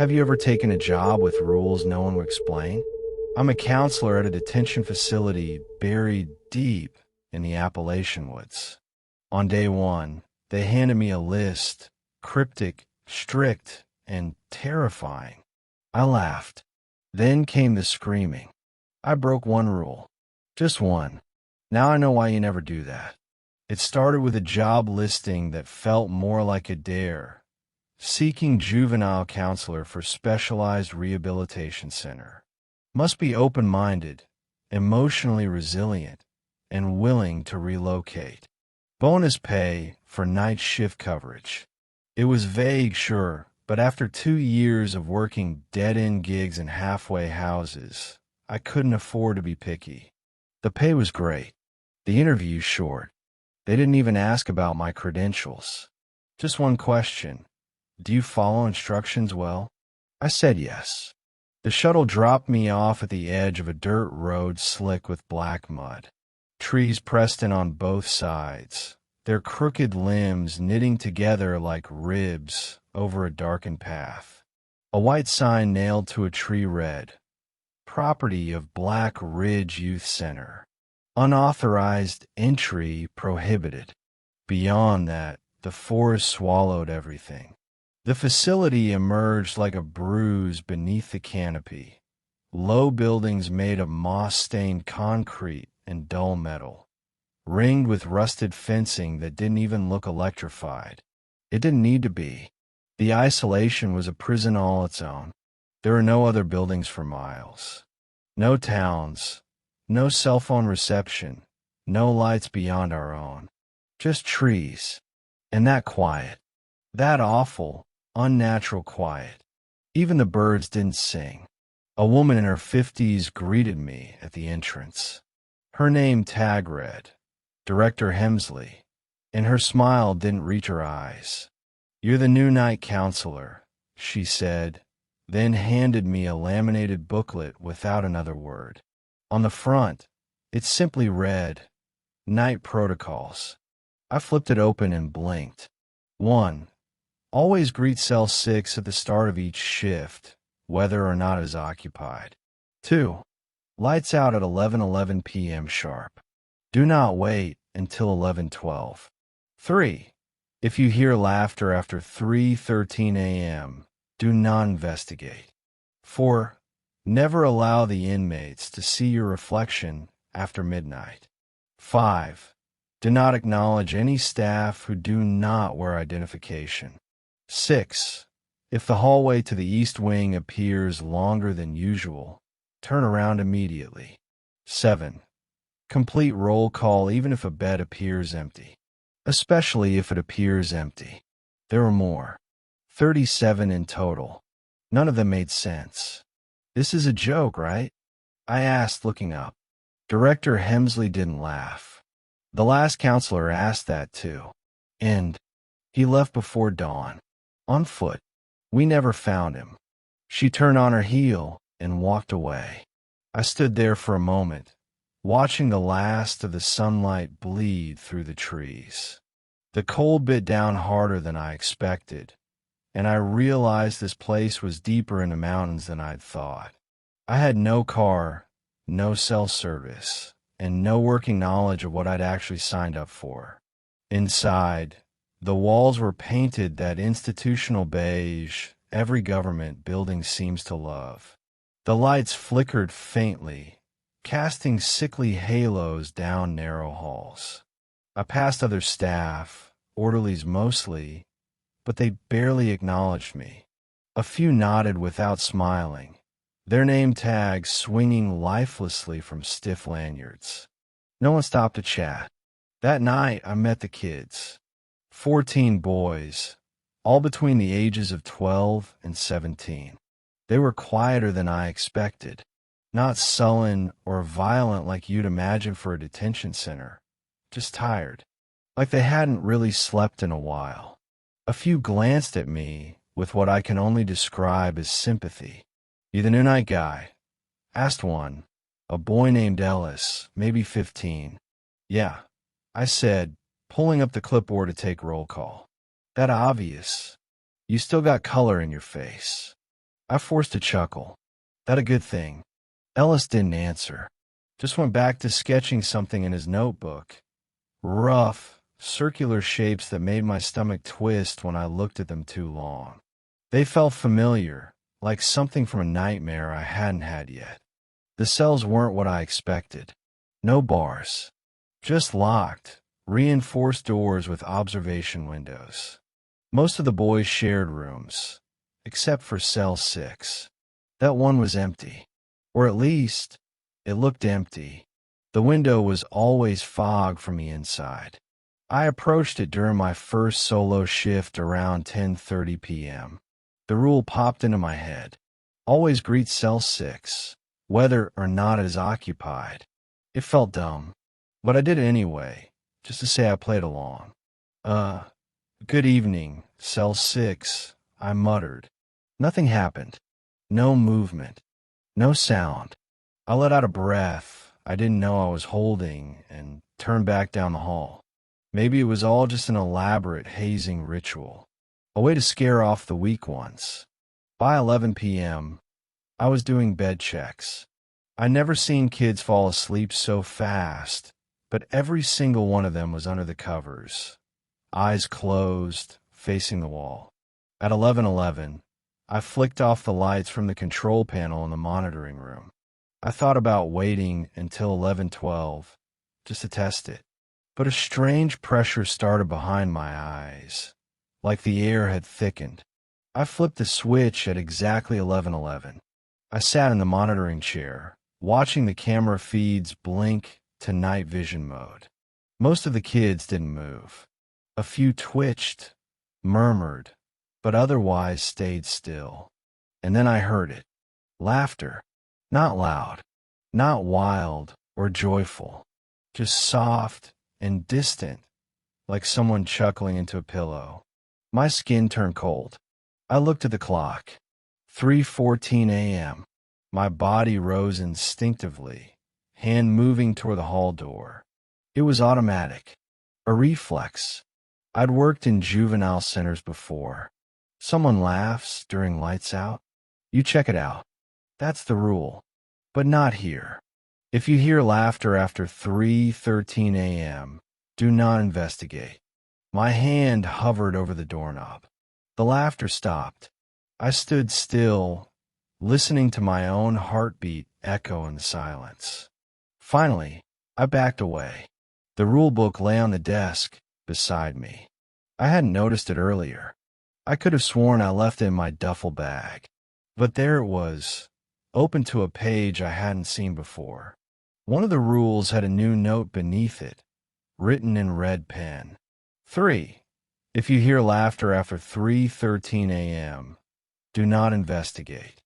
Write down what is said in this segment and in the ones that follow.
Have you ever taken a job with rules no one will explain? I'm a counselor at a detention facility buried deep in the Appalachian woods. On day one, they handed me a list, cryptic, strict, and terrifying. I laughed. Then came the screaming. I broke one rule. Just one. Now I know why you never do that. It started with a job listing that felt more like a dare. Seeking juvenile counselor for specialized rehabilitation center. Must be open-minded, emotionally resilient, and willing to relocate. Bonus pay for night shift coverage. It was vague, sure, but after 2 years of working dead-end gigs in halfway houses, I couldn't afford to be picky. The pay was great. The interview short. They didn't even ask about my credentials. Just one question. Do you follow instructions well? I said yes. The shuttle dropped me off at the edge of a dirt road slick with black mud. Trees pressed in on both sides, their crooked limbs knitting together like ribs over a darkened path. A white sign nailed to a tree read, "Property of Black Ridge Youth Center. Unauthorized entry prohibited." Beyond that, the forest swallowed everything. The facility emerged like a bruise beneath the canopy. Low buildings made of moss-stained concrete and dull metal, ringed with rusted fencing that didn't even look electrified. It didn't need to be. The isolation was a prison all its own. There were no other buildings for miles. No towns. No cell phone reception. No lights beyond our own. Just trees. And that quiet. That awful, unnatural quiet. Even the birds didn't sing. A woman in her 50s greeted me at the entrance. Her name tag read, Director Hemsley, and her smile didn't reach her eyes. "You're the new night counselor," she said, then handed me a laminated booklet without another word. On the front, it simply read, "Night Protocols." I flipped it open and blinked. 1. Always greet cell 6 at the start of each shift, whether or not it is occupied. 2. Lights out at 11:11 p.m. sharp. Do not wait until 11:12. 3. If you hear laughter after 3:13 a.m., do not investigate. 4. Never allow the inmates to see your reflection after midnight. 5. Do not acknowledge any staff who do not wear identification. 6. If the hallway to the east wing appears longer than usual, turn around immediately. 7. Complete roll call even if a bed appears empty. Especially if it appears empty. There were more. 37 in total. None of them made sense. "This is a joke, right?" I asked, looking up. Director Hemsley didn't laugh. "The last counselor asked that too. And he left before dawn. On foot. We never found him." She turned on her heel and walked away. I stood there for a moment, watching the last of the sunlight bleed through the trees. The cold bit down harder than I expected, and I realized this place was deeper in the mountains than I'd thought. I had no car, no cell service, and no working knowledge of what I'd actually signed up for. Inside, the walls were painted that institutional beige every government building seems to love. The lights flickered faintly, casting sickly halos down narrow halls. I passed other staff, orderlies mostly, but they barely acknowledged me. A few nodded without smiling, their name tags swinging lifelessly from stiff lanyards. No one stopped to chat. That night, I met the kids. 14 boys, all between the ages of 12 and 17. They were quieter than I expected, not sullen or violent like you'd imagine for a detention center, just tired, like they hadn't really slept in a while. A few glanced at me with what I can only describe as sympathy. "You the new night guy?" asked one, a boy named Ellis, maybe 15. "Yeah," I said, pulling up the clipboard to take roll call. "That obvious. You still got color in your face." I forced a chuckle. That a good thing. Ellis didn't answer. Just went back to sketching something in his notebook. Rough, circular shapes that made my stomach twist when I looked at them too long. They felt familiar, like something from a nightmare I hadn't had yet. The cells weren't what I expected. No bars. Just locked, reinforced doors with observation windows. Most of the boys shared rooms, except for cell 6. That one was empty. Or at least, it looked empty. The window was always fog from the inside. I approached it during my first solo shift around 10:30 p.m. The rule popped into my head. Always greet cell 6, whether or not it is occupied. It felt dumb, but I did it anyway, just to say I played along. Good evening, cell 6, I muttered. Nothing happened. No movement. No sound. I let out a breath I didn't know I was holding and turned back down the hall. Maybe it was all just an elaborate hazing ritual, a way to scare off the weak ones. By 11 p.m., I was doing bed checks. I'd never seen kids fall asleep so fast, but every single one of them was under the covers, eyes closed, facing the wall. At 11:11, I flicked off the lights from the control panel in the monitoring room. I thought about waiting until 11:12, just to test it. But a strange pressure started behind my eyes, like the air had thickened. I flipped the switch at exactly 11:11. I sat in the monitoring chair, watching the camera feeds blink to night vision mode. Most of the kids didn't move. A few twitched, murmured, but otherwise stayed still. And then I heard it. Laughter. Not loud, not wild or joyful, just soft and distant, like someone chuckling into a pillow. My skin turned cold. I looked at the clock. 3:14 a.m. My body rose instinctively, hand moving toward the hall door. It was automatic, a reflex. I'd worked in juvenile centers before. Someone laughs during lights out. You check it out. That's the rule. But not here. If you hear laughter after 3:13 a.m., do not investigate. My hand hovered over the doorknob. The laughter stopped. I stood still, listening to my own heartbeat echo in the silence. Finally, I backed away. The rule book lay on the desk beside me. I hadn't noticed it earlier. I could have sworn I left it in my duffel bag. But there it was, open to a page I hadn't seen before. One of the rules had a new note beneath it, written in red pen. 3. If you hear laughter after 3:13 a.m., do not investigate.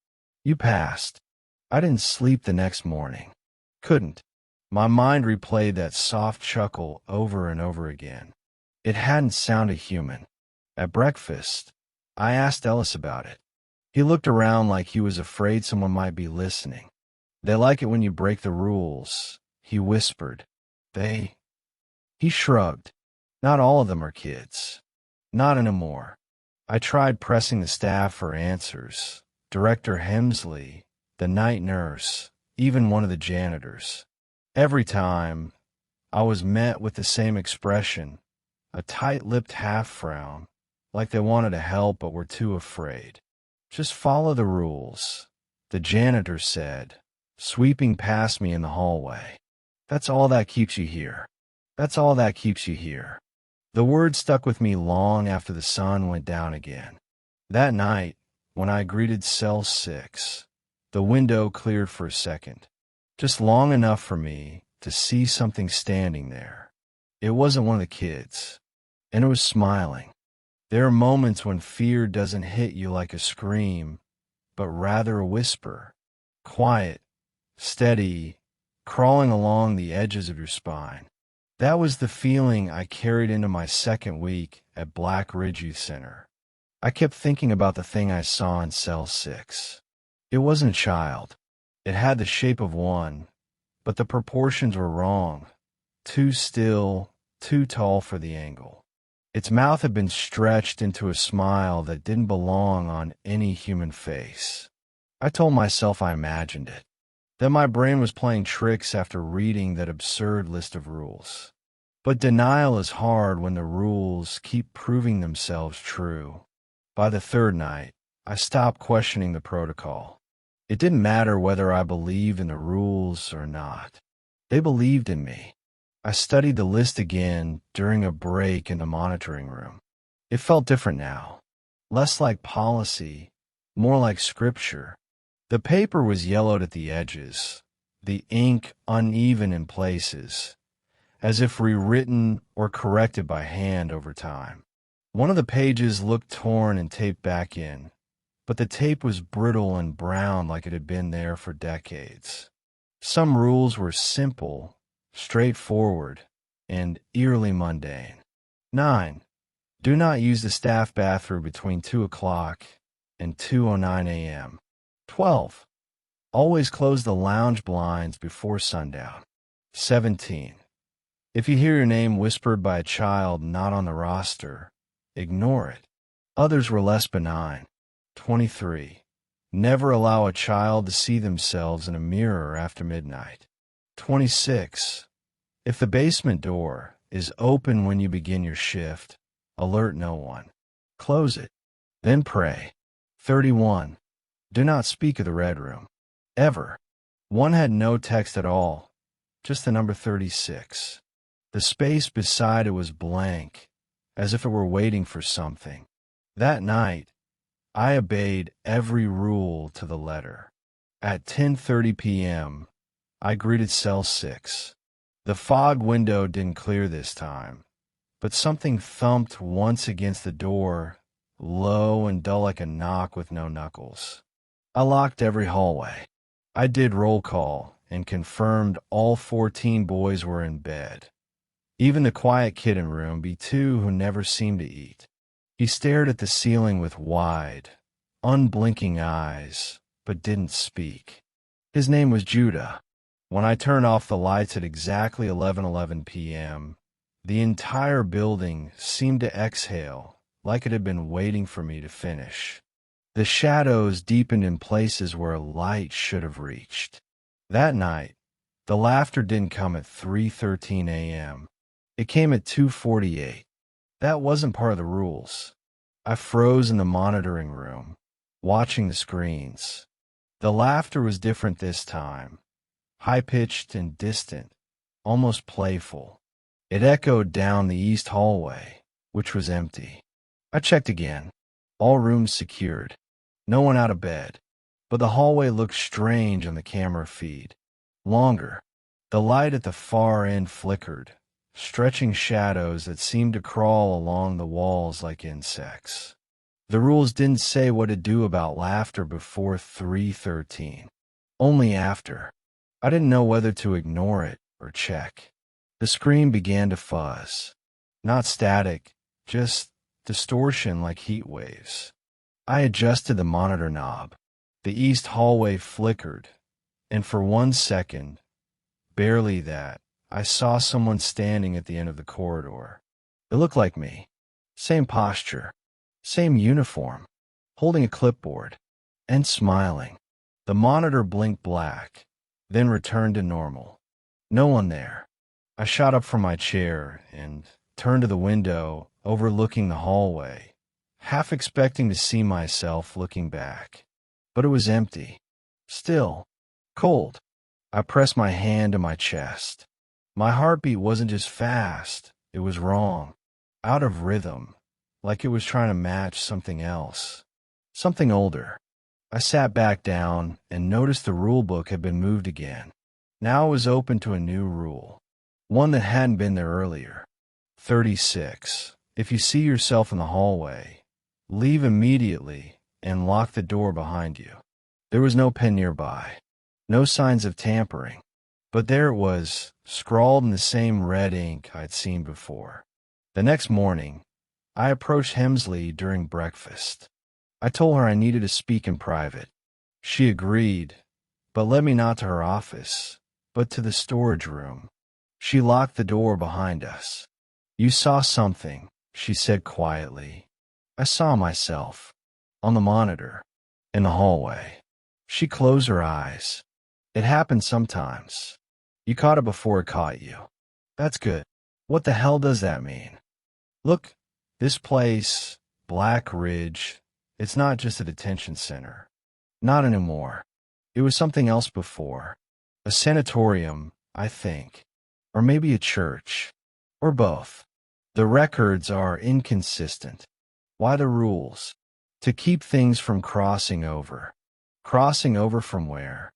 You passed. I didn't sleep the next morning. Couldn't. My mind replayed that soft chuckle over and over again. It hadn't sounded human. At breakfast, I asked Ellis about it. He looked around like he was afraid someone might be listening. They like it when you break the rules, he whispered. He shrugged. Not all of them are kids. Not anymore. I tried pressing the staff for answers. Director Hemsley, the night nurse, even one of the janitors. Every time, I was met with the same expression, a tight-lipped half-frown, like they wanted to help but were too afraid. Just follow the rules, the janitor said, sweeping past me in the hallway. That's all that keeps you here. That's all that keeps you here. The word stuck with me long after the sun went down again. That night, when I greeted cell 6, the window cleared for a second, just long enough for me to see something standing there. It wasn't one of the kids, and it was smiling. There are moments when fear doesn't hit you like a scream, but rather a whisper, quiet, steady, crawling along the edges of your spine. That was the feeling I carried into my second week at Black Ridge Youth Center. I kept thinking about the thing I saw in cell 6. It wasn't a child. It had the shape of one, but the proportions were wrong. Too still, too tall for the angle. Its mouth had been stretched into a smile that didn't belong on any human face. I told myself I imagined it, that my brain was playing tricks after reading that absurd list of rules. But denial is hard when the rules keep proving themselves true. By the third night, I stopped questioning the protocol. It didn't matter whether I believed in the rules or not. They believed in me. I studied the list again during a break in the monitoring room. It felt different now. Less like policy, more like scripture. The paper was yellowed at the edges, the ink uneven in places, as if rewritten or corrected by hand over time. One of the pages looked torn and taped back in, but the tape was brittle and brown like it had been there for decades. Some rules were simple, straightforward, and eerily mundane. 9. Do not use the staff bathroom between 2 o'clock and 2:09 a.m. 12. Always close the lounge blinds before sundown. 17. If you hear your name whispered by a child not on the roster, ignore it. Others were less benign. 23. Never allow a child to see themselves in a mirror after midnight. 26. If the basement door is open when you begin your shift, alert no one. Close it, then pray. 31. Do not speak of the Red Room. Ever. One had no text at all, just the number 36. The space beside it was blank, as if it were waiting for something. That night, I obeyed every rule to the letter. At 10:30 p.m., I greeted cell 6. The fog window didn't clear this time, but something thumped once against the door, low and dull like a knock with no knuckles. I locked every hallway. I did roll call and confirmed all 14 boys were in bed. Even the quiet kid in room B2 who never seemed to eat. He stared at the ceiling with wide, unblinking eyes, but didn't speak. His name was Judah. When I turned off the lights at exactly 11:11 p.m., the entire building seemed to exhale like it had been waiting for me to finish. The shadows deepened in places where light should have reached. That night, the laughter didn't come at 3:13 a.m. It came at 2:48. That wasn't part of the rules. I froze in the monitoring room, watching the screens. The laughter was different this time, high-pitched and distant, almost playful. It echoed down the east hallway, which was empty. I checked again. All rooms secured. No one out of bed. But the hallway looked strange on the camera feed. Longer. The light at the far end flickered, stretching shadows that seemed to crawl along the walls like insects. The rules didn't say what to do about laughter before 3:13. Only after. I didn't know whether to ignore it or check. The screen began to fuzz. Not static, just distortion like heat waves. I adjusted the monitor knob. The east hallway flickered, and for 1 second, barely that, I saw someone standing at the end of the corridor. It looked like me. Same posture, same uniform, holding a clipboard, and smiling. The monitor blinked black, then returned to normal. No one there. I shot up from my chair and turned to the window overlooking the hallway, half expecting to see myself looking back. But it was empty. Still. Cold. I pressed my hand to my chest. My heartbeat wasn't just fast, it was wrong. Out of rhythm, like it was trying to match something else. Something older. I sat back down and noticed the rule book had been moved again. Now it was open to a new rule. One that hadn't been there earlier. 36. If you see yourself in the hallway, leave immediately and lock the door behind you. There was no pen nearby. No signs of tampering. But there it was, scrawled in the same red ink I'd seen before. The next morning, I approached Hemsley during breakfast. I told her I needed to speak in private. She agreed, but led me not to her office, but to the storage room. She locked the door behind us. You saw something, she said quietly. I saw myself, on the monitor, in the hallway. She closed her eyes. It happens sometimes. You caught it before it caught you. That's good. What the hell does that mean? Look, this place, Black Ridge, it's not just a detention center. Not anymore. It was something else before. A sanatorium, I think. Or maybe a church. Or both. The records are inconsistent. Why the rules? To keep things from crossing over. Crossing over from where?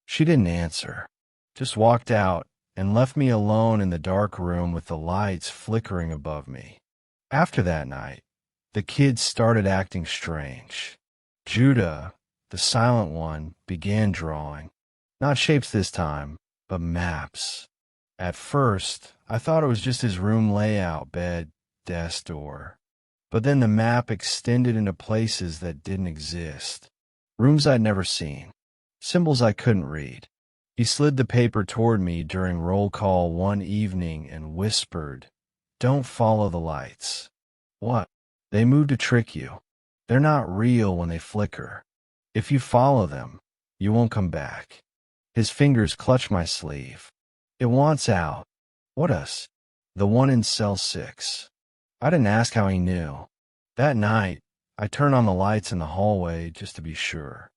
She didn't answer. Just walked out and left me alone in the dark room with the lights flickering above me. After that night, the kids started acting strange. Judah, the silent one, began drawing. Not shapes this time, but maps. At first, I thought it was just his room layout, bed, desk, door. But then the map extended into places that didn't exist. Rooms I'd never seen. Symbols I couldn't read. He slid the paper toward me during roll call one evening and whispered, "Don't follow the lights." What? They move to trick you. They're not real when they flicker. If you follow them, you won't come back. His fingers clutched my sleeve. It wants out. What us? The one in cell 6. I didn't ask how he knew. That night, I turned on the lights in the hallway just to be sure.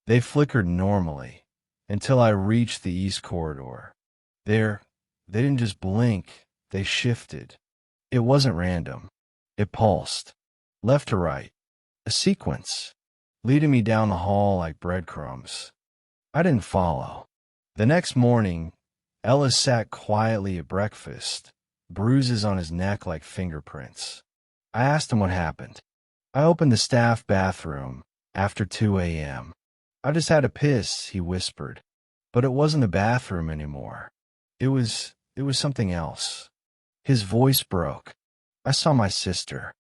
They flickered normally until I reached the east corridor. They didn't just blink, they shifted. It wasn't random. It pulsed. Left to right. A sequence, leading me down the hall like breadcrumbs. I didn't follow. The next morning, Ellis sat quietly at breakfast, bruises on his neck like fingerprints. I asked him what happened. I opened the staff bathroom after 2 a.m. I just had to piss, he whispered. But it wasn't a bathroom anymore. It was something else. His voice broke. I saw my sister.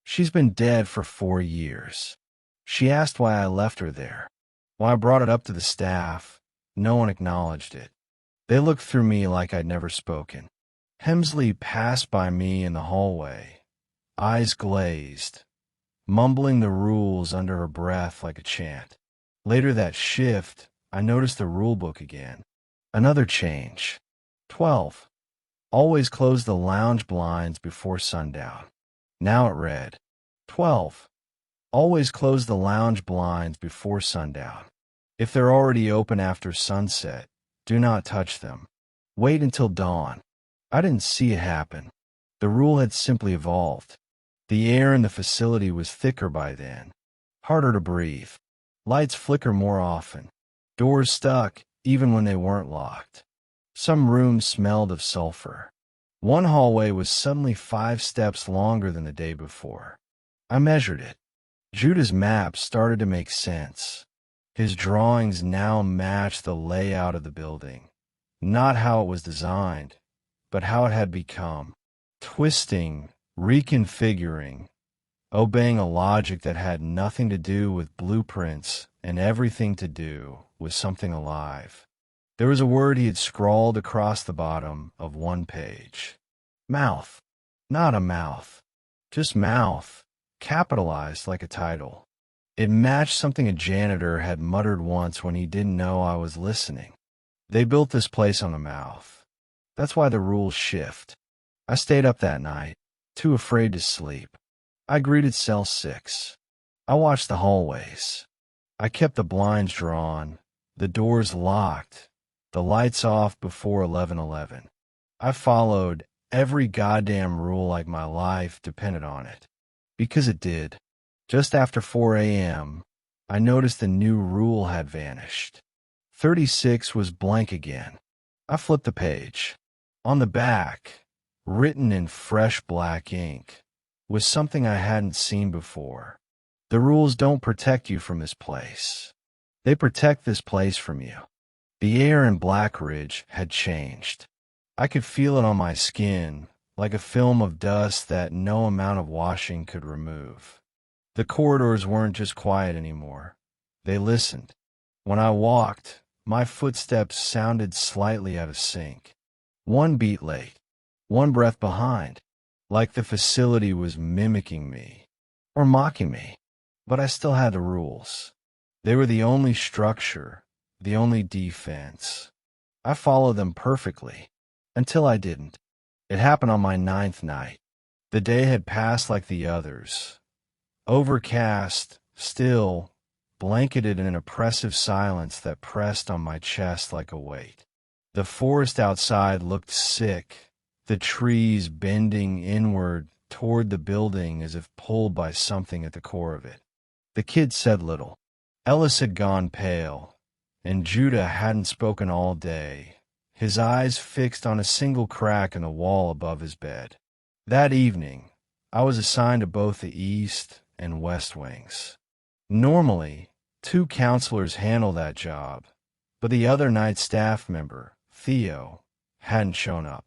She's been dead for 4 years. She asked why I left her there. When I brought it up to the staff, no one acknowledged it. They looked through me like I'd never spoken. Hemsley passed by me in the hallway, eyes glazed, mumbling the rules under her breath like a chant. Later that shift, I noticed the rule book again. Another change. 12. Always close the lounge blinds before sundown. Now it read, 12. Always close the lounge blinds before sundown. If they're already open after sunset, do not touch them. Wait until dawn. I didn't see it happen. The rule had simply evolved. The air in the facility was thicker by then, harder to breathe. Lights flicker more often. Doors stuck even when they weren't locked. Some rooms smelled of sulfur. One hallway was suddenly 5 steps longer than the day before. I measured it. Judah's map started to make sense. His drawings now matched the layout of the building. Not how it was designed, but how it had become. Twisting, reconfiguring, obeying a logic that had nothing to do with blueprints and everything to do with something alive. There was a word he had scrawled across the bottom of one page. Mouth. Not a mouth. Just mouth, capitalized like a title. It matched something a janitor had muttered once when he didn't know I was listening. They built this place on the mouth. That's why the rules shift. I stayed up that night, too afraid to sleep. I greeted cell 6. I watched the hallways. I kept the blinds drawn, the doors locked, the lights off before 11:11. I followed every goddamn rule like my life depended on it. Because it did. Just after 4 a.m., I noticed the new rule had vanished. 36 was blank again. I flipped the page. On the back, written in fresh black ink, was something I hadn't seen before. The rules don't protect you from this place. They protect this place from you. The air in Black Ridge had changed. I could feel it on my skin, like a film of dust that no amount of washing could remove. The corridors weren't just quiet anymore. They listened. When I walked, my footsteps sounded slightly out of sync. One beat late, one breath behind, like the facility was mimicking me, or mocking me. But I still had the rules. They were the only structure, the only defense. I followed them perfectly, until I didn't. It happened on my 9th night. The day had passed like the others. Overcast, still, blanketed in an oppressive silence that pressed on my chest like a weight. The forest outside looked sick, the trees bending inward toward the building as if pulled by something at the core of it. The kids said little. Ellis had gone pale, and Judah hadn't spoken all day, his eyes fixed on a single crack in the wall above his bed. That evening, I was assigned to both the east and west wings. Normally, 2 counselors handle that job, but the other night staff member, Theo, hadn't shown up.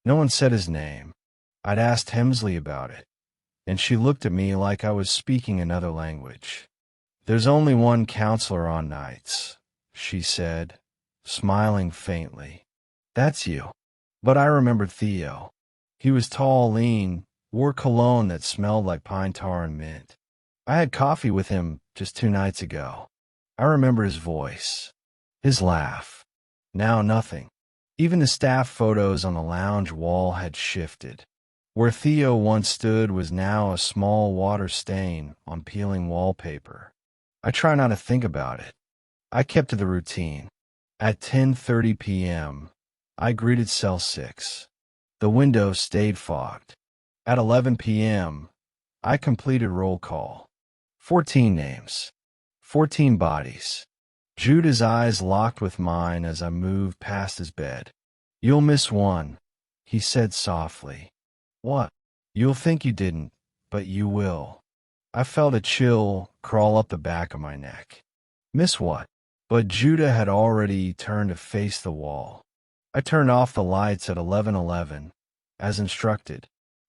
No one said his name. I'd asked Hemsley about it, and she looked at me like I was speaking another language. "There's only one counselor on nights," she said, smiling faintly. "That's you." But I remembered Theo. He was tall, lean, wore cologne that smelled like pine tar and mint. I had coffee with him just 2 nights ago. I remember his voice, his laugh. Now nothing. Even the staff photos on the lounge wall had shifted. Where Theo once stood was now a small water stain on peeling wallpaper. I try not to think about it. I kept to the routine. At 10:30 p.m., I greeted cell 6. The window stayed fogged. At 11 p.m., I completed roll call. 14 names. 14 bodies. Judah's eyes locked with mine as I moved past his bed. "You'll miss one," he said softly. "What?" "You'll think you didn't, but you will." I felt a chill crawl up the back of my neck. "Miss what?" But Judah had already turned to face the wall. I turned off the lights at 11:11, as instructed.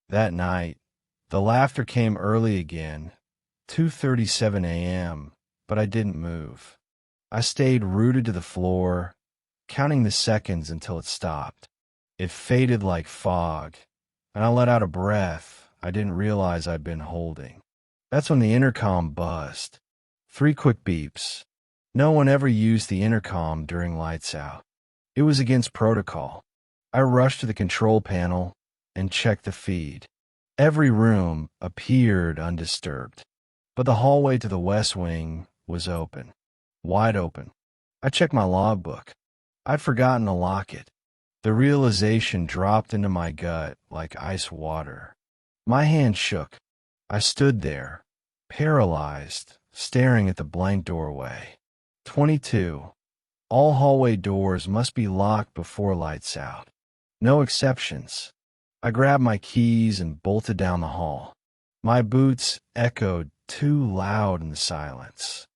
That night, the laughter came early again, 2:37 a.m., but I didn't move. I stayed rooted to the floor, counting the seconds until it stopped. It faded like fog, and I let out a breath I didn't realize I'd been holding. That's when the intercom buzzed. 3 quick beeps. No one ever used the intercom during lights out. It was against protocol. I rushed to the control panel and checked the feed. Every room appeared undisturbed, but the hallway to the west wing was open, wide open. I checked my logbook. I'd forgotten to lock it. The realization dropped into my gut like ice water. My hand shook. I stood there, paralyzed, staring at the blank doorway. 22. All hallway doors must be locked before lights out. No exceptions. I grabbed my keys and bolted down the hall. My boots echoed too loud in the silence.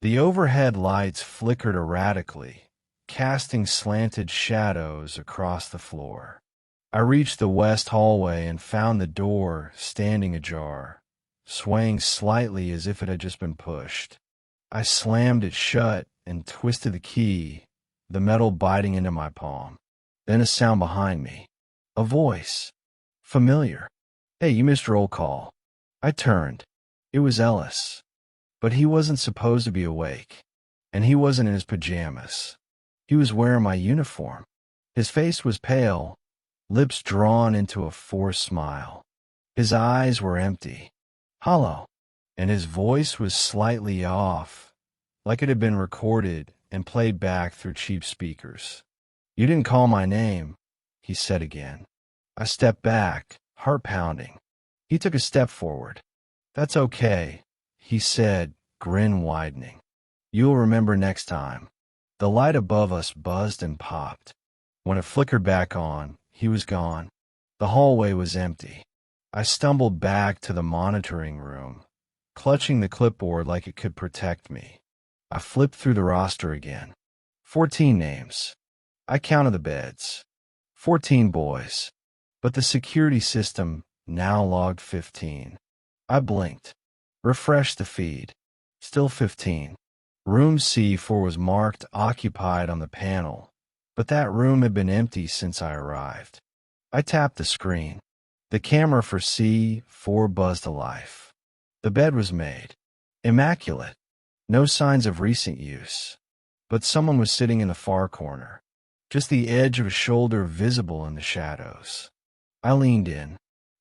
The overhead lights flickered erratically, casting slanted shadows across the floor. I reached the west hallway and found the door standing ajar, swaying slightly as if it had just been pushed. I slammed it shut and twisted the key, the metal biting into my palm. Then a sound behind me. A voice. Familiar. "Hey, you missed roll call." I turned. It was Ellis. But he wasn't supposed to be awake, and he wasn't in his pajamas. He was wearing my uniform. His face was pale, lips drawn into a forced smile. His eyes were empty, hollow, and his voice was slightly off, like it had been recorded and played back through cheap speakers. "You didn't call my name," he said again. I stepped back, heart pounding. He took a step forward. "That's okay," he said, grin widening. "You'll remember next time." The light above us buzzed and popped. When it flickered back on, he was gone. The hallway was empty. I stumbled back to the monitoring room, clutching the clipboard like it could protect me. I flipped through the roster again. 14 names. I counted the beds. 14 boys. But the security system now logged 15. I blinked. Refreshed the feed. Still 15. Room C4 was marked occupied on the panel, but that room had been empty since I arrived. I tapped the screen. The camera for C4 buzzed to life. The bed was made. Immaculate. No signs of recent use. But someone was sitting in the far corner, just the edge of a shoulder visible in the shadows. I leaned in.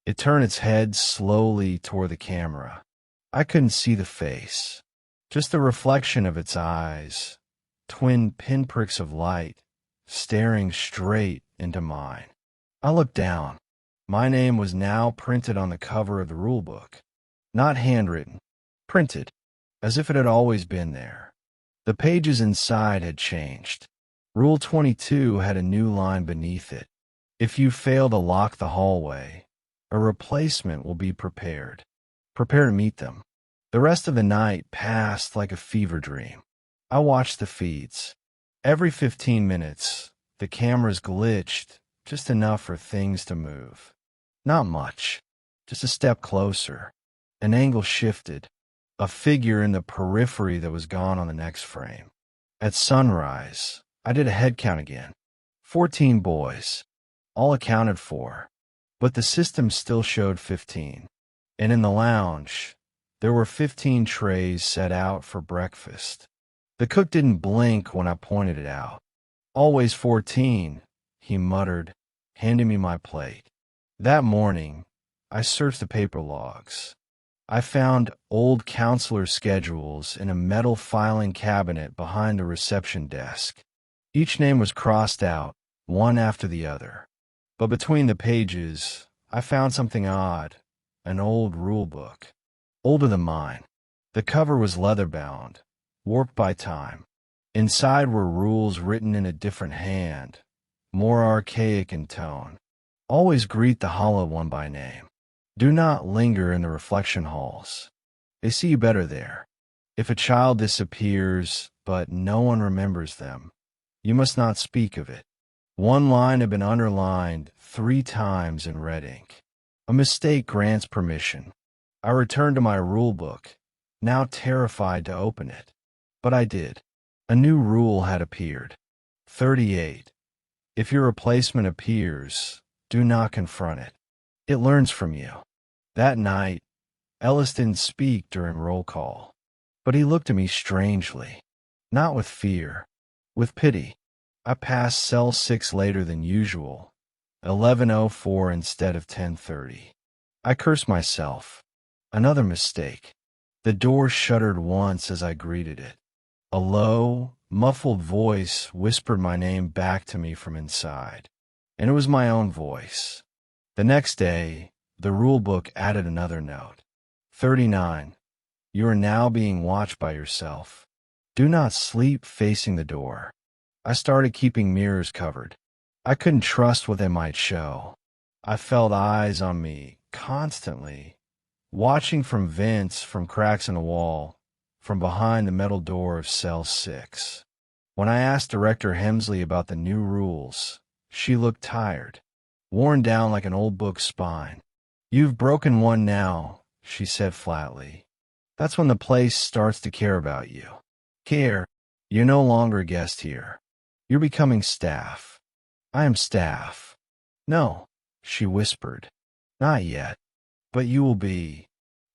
It turned its head slowly toward the camera. I couldn't see the face, just the reflection of its eyes, twin pinpricks of light, staring straight into mine. I looked down. My name was now printed on the cover of the rulebook. Not handwritten, printed, as if it had always been there. The pages inside had changed. Rule 22 had a new line beneath it. If you fail to lock the hallway, a replacement will be prepared. Prepare to meet them. The rest of the night passed like a fever dream. I watched the feeds. Every 15 minutes, the cameras glitched just enough for things to move. Not much, just a step closer. An angle shifted, a figure in the periphery that was gone on the next frame. At sunrise, I did a head count again. 14 boys, all accounted for, but the system still showed 15. And in the lounge, there were 15 trays set out for breakfast. The cook didn't blink when I pointed it out. Always 14, he muttered, handing me my plate. That morning, I searched the paper logs. I found old counselor schedules in a metal filing cabinet behind the reception desk. Each name was crossed out, one after the other. But between the pages, I found something odd, an old rule book. Older than mine. The cover was leather-bound, warped by time. Inside were rules written in a different hand, more archaic in tone. Always greet the hollow one by name. Do not linger in the reflection halls. They see you better there. If a child disappears, but no one remembers them, you must not speak of it. One line had been underlined 3 times in red ink. A mistake grants permission. I returned to my rule book, now terrified to open it. But I did. A new rule had appeared. 38. If your replacement appears, do not confront it. It learns from you. That night, Ellis didn't speak during roll call, but he looked at me strangely, not with fear, with pity. I passed cell 6 later than usual, 11:04 instead of 10:30. I cursed myself. Another mistake. The door shuddered once as I greeted it. A low, muffled voice whispered my name back to me from inside, and it was my own voice. The next day, the rulebook added another note. 39. You are now being watched by yourself. Do not sleep facing the door. I started keeping mirrors covered. I couldn't trust what they might show. I felt eyes on me constantly, watching from vents, from cracks in the wall, from behind the metal door of cell 6. When I asked Director Hemsley about the new rules, she looked tired, worn down like an old book's spine. You've broken one now, she said flatly. That's when the place starts to care about you. Care. You're no longer a guest here. You're becoming staff. I am staff. No, she whispered. Not yet. But you will be.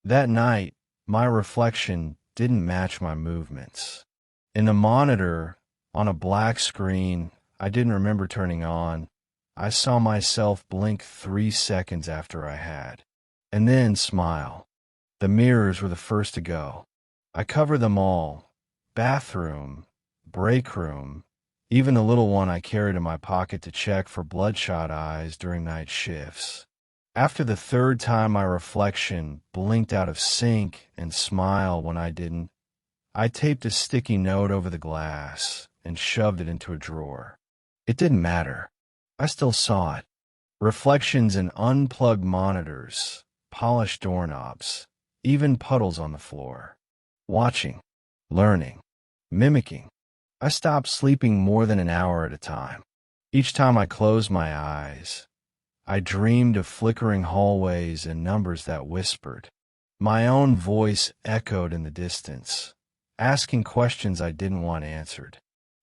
That night, my reflection didn't match my movements. In the monitor, on a black screen I didn't remember turning on, I saw myself blink 3 seconds after I had, and then smile. The mirrors were the first to go. I covered them all. Bathroom, break room, even the little one I carried in my pocket to check for bloodshot eyes during night shifts. After the 3rd time my reflection blinked out of sync and smiled when I didn't, I taped a sticky note over the glass and shoved it into a drawer. It didn't matter. I still saw it. Reflections in unplugged monitors, polished doorknobs, even puddles on the floor. Watching, learning, mimicking. I stopped sleeping more than an hour at a time. Each time I closed my eyes, I dreamed of flickering hallways and numbers that whispered. My own voice echoed in the distance, asking questions I didn't want answered.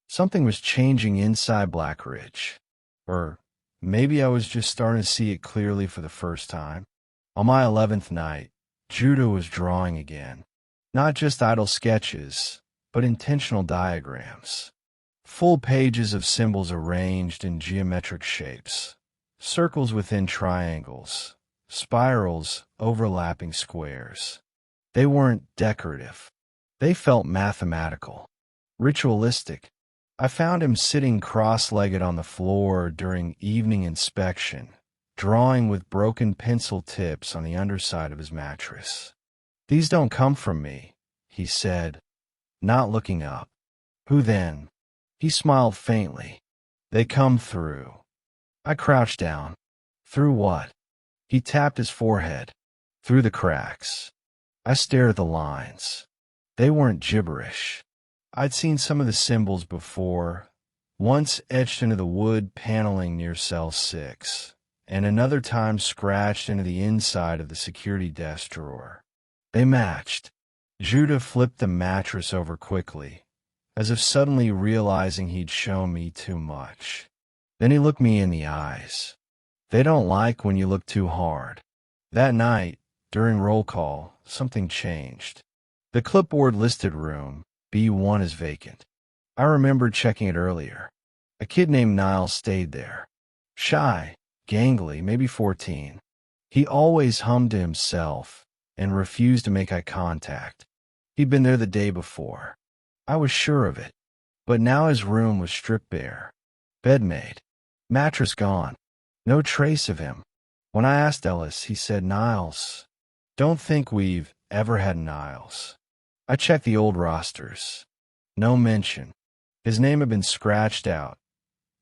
Something was changing inside Black Ridge. Or maybe I was just starting to see it clearly for the first time. On my 11th night, Judah was drawing again. Not just idle sketches, but intentional diagrams. Full pages of symbols arranged in geometric shapes. Circles within triangles. Spirals overlapping squares. They weren't decorative. They felt mathematical, ritualistic. I found him sitting cross-legged on the floor during evening inspection, drawing with broken pencil tips on the underside of his mattress. "These don't come from me," he said, not looking up. "Who then?" He smiled faintly. "They come through." I crouched down. "Through what?" He tapped his forehead. "Through the cracks." I stared at the lines. They weren't gibberish. I'd seen some of the symbols before, once etched into the wood paneling near cell 6, and another time scratched into the inside of the security desk drawer. They matched. Judah flipped the mattress over quickly, as if suddenly realizing he'd shown me too much. Then he looked me in the eyes. "They don't like when you look too hard." That night, during roll call, something changed. The clipboard listed room, B1 is vacant. I remembered checking it earlier. A kid named Niles stayed there. Shy, gangly, maybe 14. He always hummed to himself and refused to make eye contact. He'd been there the day before. I was sure of it. But now his room was stripped bare. Bed made. Mattress gone. No trace of him. When I asked Ellis, he said, "Niles. Don't think we've ever had Niles." I checked the old rosters. No mention. His name had been scratched out.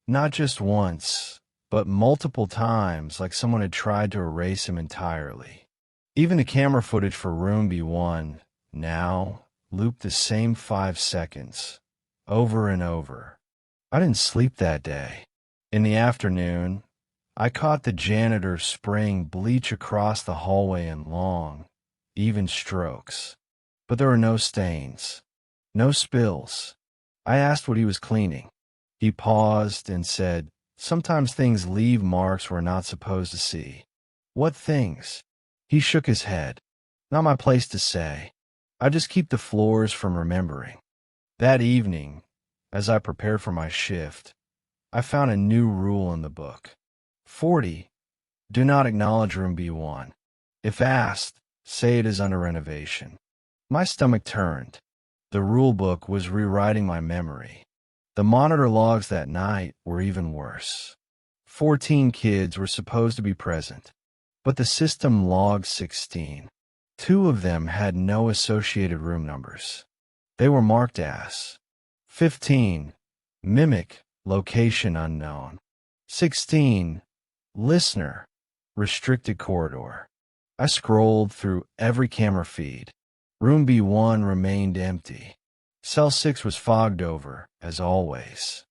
Not just once, but multiple times, like someone had tried to erase him entirely. Even the camera footage for room B1 now looped the same 5 seconds, over and over. I didn't sleep that day. In the afternoon, I caught the janitor spraying bleach across the hallway in long, even strokes. But there were no stains, no spills. I asked what he was cleaning. He paused and said, "Sometimes things leave marks we're not supposed to see." "What things?" He shook his head. "Not my place to say. I just keep the floors from remembering." That evening, as I prepared for my shift, I found a new rule in the book. 40. Do not acknowledge room B1. If asked, say it is under renovation. My stomach turned. The rule book was rewriting my memory. The monitor logs that night were even worse. 14 kids were supposed to be present, but the system logged 16. 2 of them had no associated room numbers. They were marked as 15. Mimic, location unknown. 16. Listener, restricted corridor. I scrolled through every camera feed. Room B1 remained empty. Cell 6 was fogged over, as always.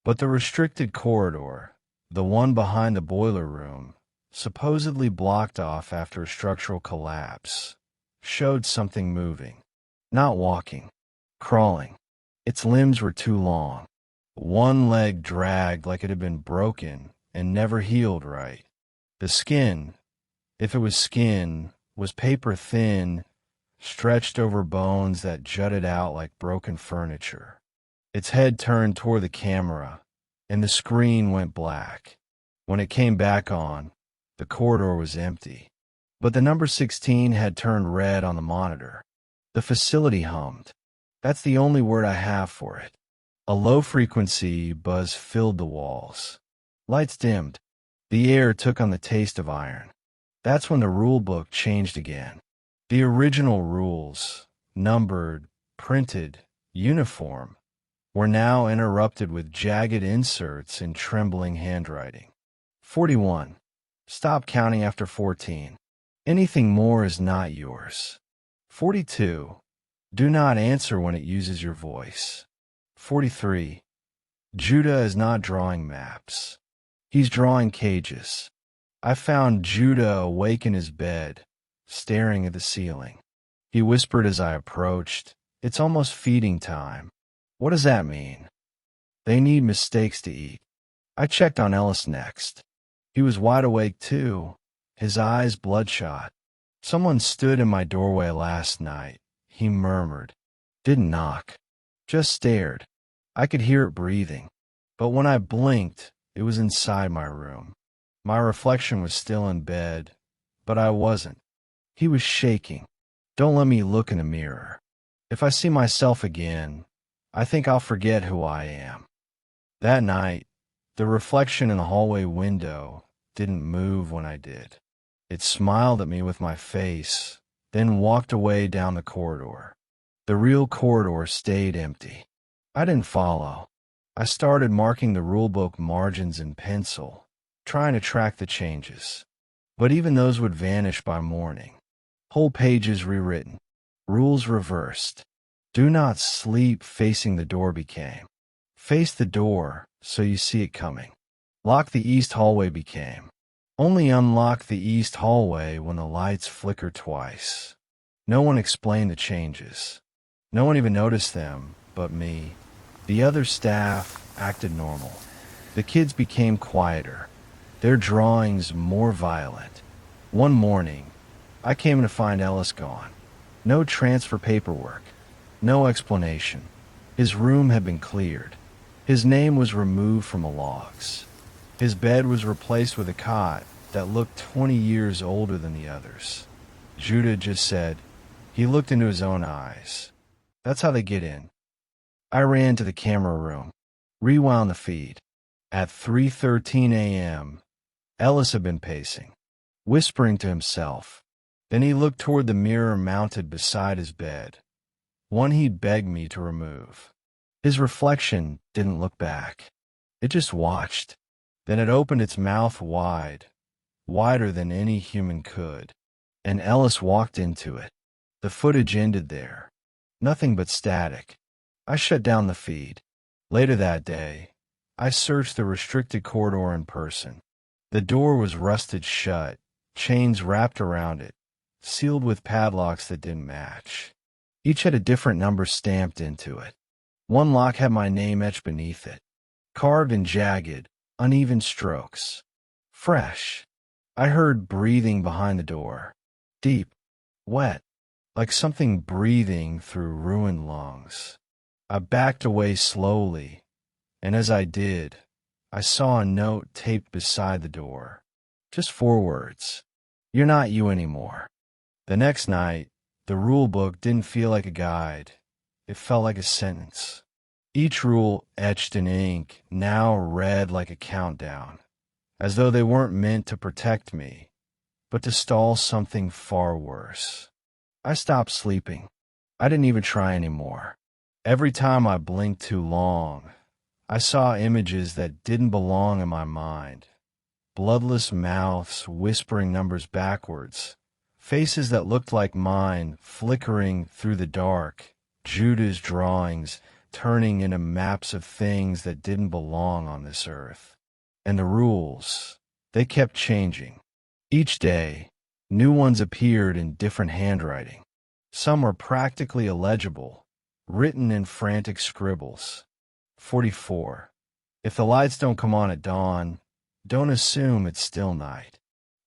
But the restricted corridor, the one behind the boiler room, supposedly blocked off after a structural collapse, showed something moving. Not walking, crawling. Its limbs were too long. One leg dragged like it had been broken and never healed right. The skin, if it was skin, was paper thin, stretched over bones that jutted out like broken furniture. Its head turned toward the camera, and the screen went black. When it came back on, the corridor was empty. But the number 16 had turned red on the monitor. The facility hummed. That's the only word I have for it. A low-frequency buzz filled the walls. Lights dimmed. The air took on the taste of iron. That's when the rule book changed again. The original rules, numbered, printed, uniform, were now interrupted with jagged inserts in trembling handwriting. 41. Stop counting after 14. Anything more is not yours. 42. Do not answer when it uses your voice. 43. Judah is not drawing maps. He's drawing cages. I found Judah awake in his bed, staring at the ceiling. He whispered as I approached, "It's almost feeding time." "What does that mean?" "They need mistakes to eat." I checked on Ellis next. He was wide awake too, his eyes bloodshot. "Someone stood in my doorway last night," he murmured. "Didn't knock." Just stared. I could hear it breathing. But when I blinked, it was inside my room. My reflection was still in bed, but I wasn't. He was shaking. Don't let me look in a mirror. If I see myself again, I think I'll forget who I am. That night, the reflection in the hallway window didn't move when I did. It smiled at me with my face, then walked away down the corridor. The real corridor stayed empty. I didn't follow. I started marking the rulebook margins in pencil, trying to track the changes. But even those would vanish by morning. Whole pages rewritten. Rules reversed. Do not sleep facing the door became. Face the door so you see it coming. Lock the east hallway became. Only unlock the east hallway when the lights flicker twice. No one explained the changes. No one even noticed them but me. The other staff acted normal. The kids became quieter. Their drawings more violent. One morning, I came to find Ellis gone. No transfer paperwork. No explanation. His room had been cleared. His name was removed from the logs. His bed was replaced with a cot that looked 20 years older than the others. Judah just said, he looked into his own eyes. That's how they get in. I ran to the camera room, rewound the feed. At 3:13 a.m., Ellis had been pacing, whispering to himself. Then he looked toward the mirror mounted beside his bed, one he'd begged me to remove. His reflection didn't look back. It just watched. Then it opened its mouth wide, wider than any human could, and Ellis walked into it. The footage ended there. Nothing but static. I shut down the feed. Later that day, I searched the restricted corridor in person. The door was rusted shut, chains wrapped around it, sealed with padlocks that didn't match. Each had a different number stamped into it. One lock had my name etched beneath it, carved in jagged, uneven strokes. Fresh. I heard breathing behind the door. Deep, wet, like something breathing through ruined lungs. I backed away slowly, and as I did, I saw a note taped beside the door. Just 4 words. You're not you anymore. The next night, the rule book didn't feel like a guide. It felt like a sentence. Each rule etched in ink now read like a countdown, as though they weren't meant to protect me, but to stall something far worse. I stopped sleeping. I didn't even try anymore. Every time I blinked too long, I saw images that didn't belong in my mind. Bloodless mouths whispering numbers backwards, faces that looked like mine flickering through the dark, Judah's drawings turning into maps of things that didn't belong on this earth. And the rules, they kept changing. Each day, new ones appeared in different handwriting. Some were practically illegible, written in frantic scribbles. 44. If the lights don't come on at dawn, don't assume it's still night.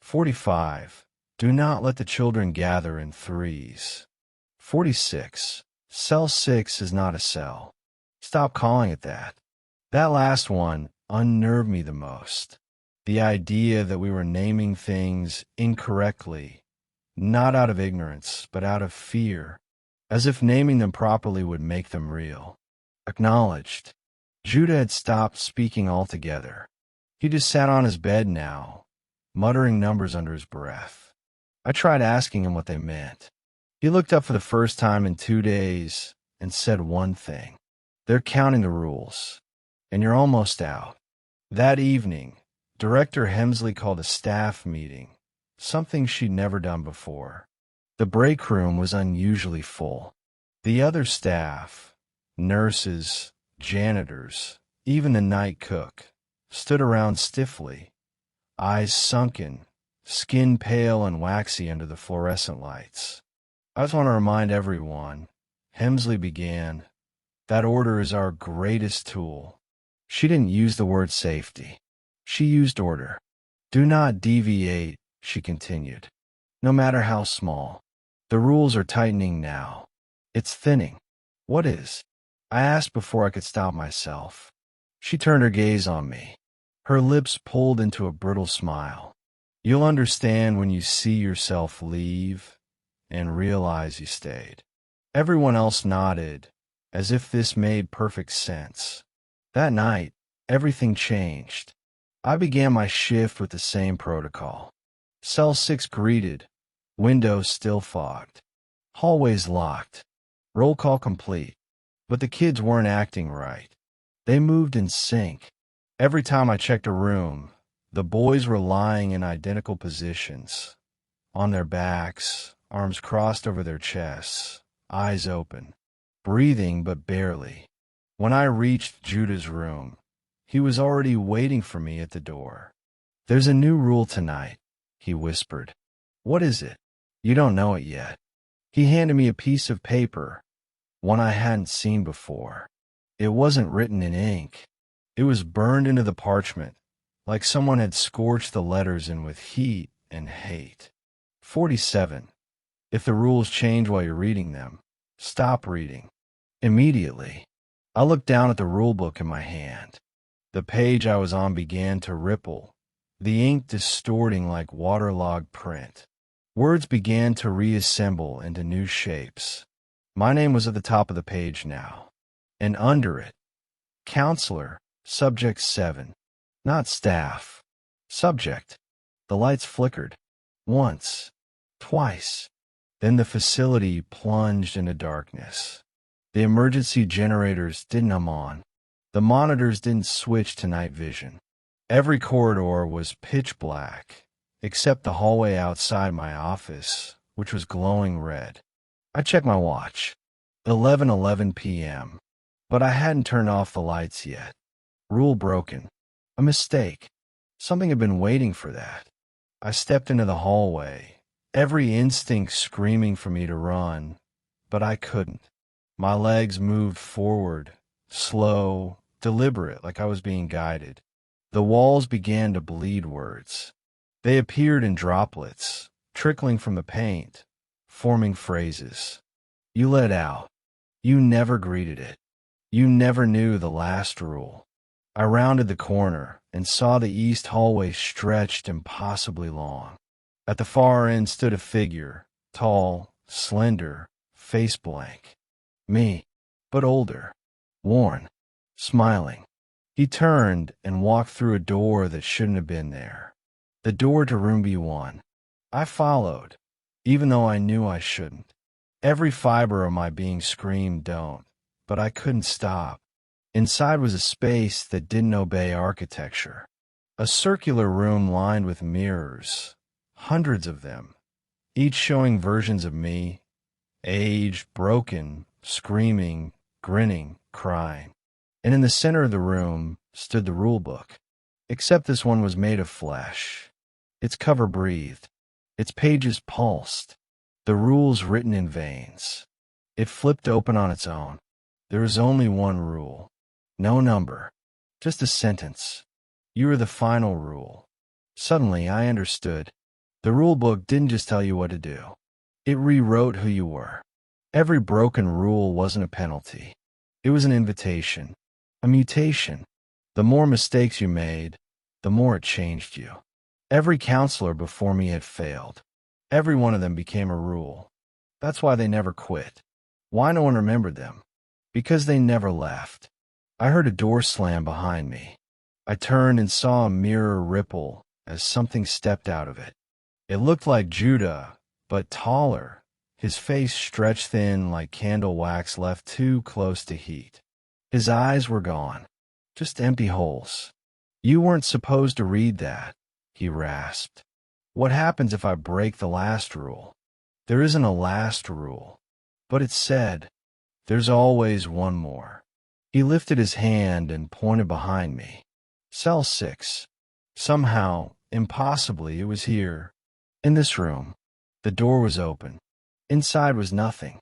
45. Do not let the children gather in threes. 46. Cell 6 is not a cell. Stop calling it that. That last one unnerved me the most. The idea that we were naming things incorrectly, not out of ignorance, but out of fear, as if naming them properly would make them real. Acknowledged. Judah had stopped speaking altogether. He just sat on his bed now, muttering numbers under his breath. I tried asking him what they meant. He looked up for the first time in 2 days and said one thing. They're counting the rules, and you're almost out. That evening, Director Hemsley called a staff meeting, something she'd never done before. The break room was unusually full. The other staff, nurses, janitors, even the night cook, stood around stiffly, eyes sunken, skin pale and waxy under the fluorescent lights. I just want to remind everyone, Hemsley began, that order is our greatest tool. She didn't use the word safety. She used order. Do not deviate, she continued, no matter how small. The rules are tightening now. It's thinning. What is? I asked before I could stop myself. She turned her gaze on me. Her lips pulled into a brittle smile. You'll understand when you see yourself leave and realize you stayed. Everyone else nodded, as if this made perfect sense. That night, everything changed. I began my shift with the same protocol. Cell 6 greeted, windows still fogged, hallways locked, roll call complete. But the kids weren't acting right. They moved in sync. Every time I checked a room, the boys were lying in identical positions, on their backs, arms crossed over their chests, eyes open, breathing but barely. When I reached Judah's room, he was already waiting for me at the door. "There's a new rule tonight," he whispered. "What is it?" "You don't know it yet." He handed me a piece of paper, one I hadn't seen before. It wasn't written in ink. It was burned into the parchment, like someone had scorched the letters in with heat and hate. 47. If the rules change while you're reading them, stop reading. Immediately, I looked down at the rulebook in my hand. The page I was on began to ripple, the ink distorting like waterlogged print. Words began to reassemble into new shapes. My name was at the top of the page now, and under it, Counselor, Subject 7. Not staff. Subject. The lights flickered. Once. Twice. Then the facility plunged into darkness. The emergency generators didn't come on. The monitors didn't switch to night vision. Every corridor was pitch black, except the hallway outside my office, which was glowing red. I checked my watch. 11:11 p.m. But I hadn't turned off the lights yet. Rule broken. A mistake. Something had been waiting for that. I stepped into the hallway, every instinct screaming for me to run, but I couldn't. My legs moved forward, slow, deliberate, like I was being guided. The walls began to bleed words. They appeared in droplets, trickling from the paint, forming phrases. You let out. You never greeted it. You never knew the last rule. I rounded the corner and saw the east hallway stretched impossibly long. At the far end stood a figure, tall, slender, face blank. Me, but older, worn, smiling. He turned and walked through a door that shouldn't have been there. The door to room B1. I followed, even though I knew I shouldn't. Every fiber of my being screamed don't, but I couldn't stop. Inside was a space that didn't obey architecture. A circular room lined with mirrors, hundreds of them, each showing versions of me, aged, broken, screaming, grinning, crying. And in the center of the room stood the rule book, except this one was made of flesh. Its cover breathed. Its pages pulsed. The rules written in veins. It flipped open on its own. There is only one rule. No number. Just a sentence. You are the final rule. Suddenly, I understood. The rule book didn't just tell you what to do. It rewrote who you were. Every broken rule wasn't a penalty. It was an invitation. A mutation. The more mistakes you made, the more it changed you. Every counselor before me had failed. Every one of them became a rule. That's why they never quit. Why no one remembered them? Because they never left. I heard a door slam behind me. I turned and saw a mirror ripple as something stepped out of it. It looked like Judah, but taller, his face stretched thin like candle wax left too close to heat. His eyes were gone, just empty holes. You weren't supposed to read that, he rasped. What happens if I break the last rule? There isn't a last rule, but it said, there's always one more. He lifted his hand and pointed behind me. Cell 6. Somehow, impossibly, it was here. In this room. The door was open. Inside was nothing.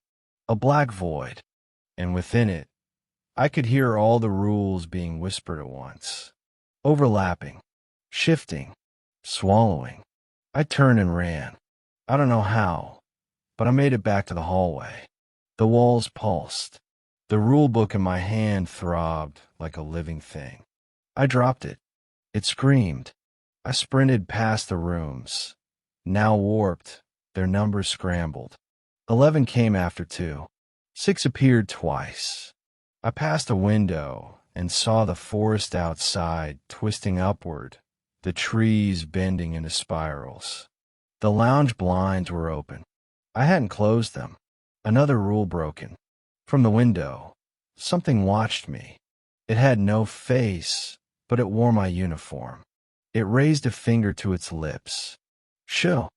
A black void. And within it, I could hear all the rules being whispered at once. Overlapping. Shifting. Swallowing. I turned and ran. I don't know how, but I made it back to the hallway. The walls pulsed. The rule book in my hand throbbed like a living thing. I dropped it. It screamed. I sprinted past the rooms. Now warped, their numbers scrambled. 11 came after 2. 6 appeared twice. I passed a window and saw the forest outside twisting upward, the trees bending into spirals. The lounge blinds were open. I hadn't closed them. Another rule broken. From the window, something watched me. It had no face, but it wore my uniform. It raised a finger to its lips. Shoo!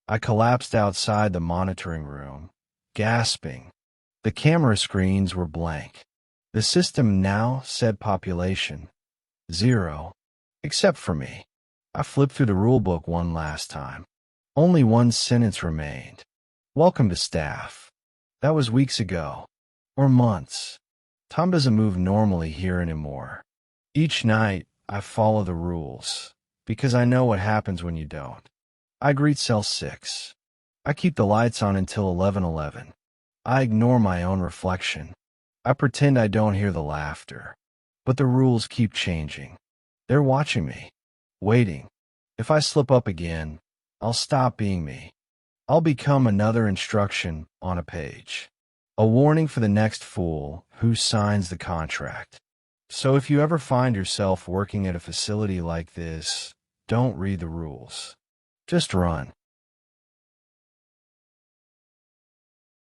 I collapsed outside the monitoring room, gasping. The camera screens were blank. The system now said population 0, except for me. I flipped through the rulebook one last time. Only one sentence remained. Welcome to staff. That was weeks ago, or months. Time doesn't move normally here anymore. Each night, I follow the rules, because I know what happens when you don't. I greet cell 6. I keep the lights on until 11:11. I ignore my own reflection. I pretend I don't hear the laughter. But the rules keep changing. They're watching me, waiting. If I slip up again, I'll stop being me. I'll become another instruction on a page. A warning for the next fool who signs the contract. So if you ever find yourself working at a facility like this, don't read the rules. Just run.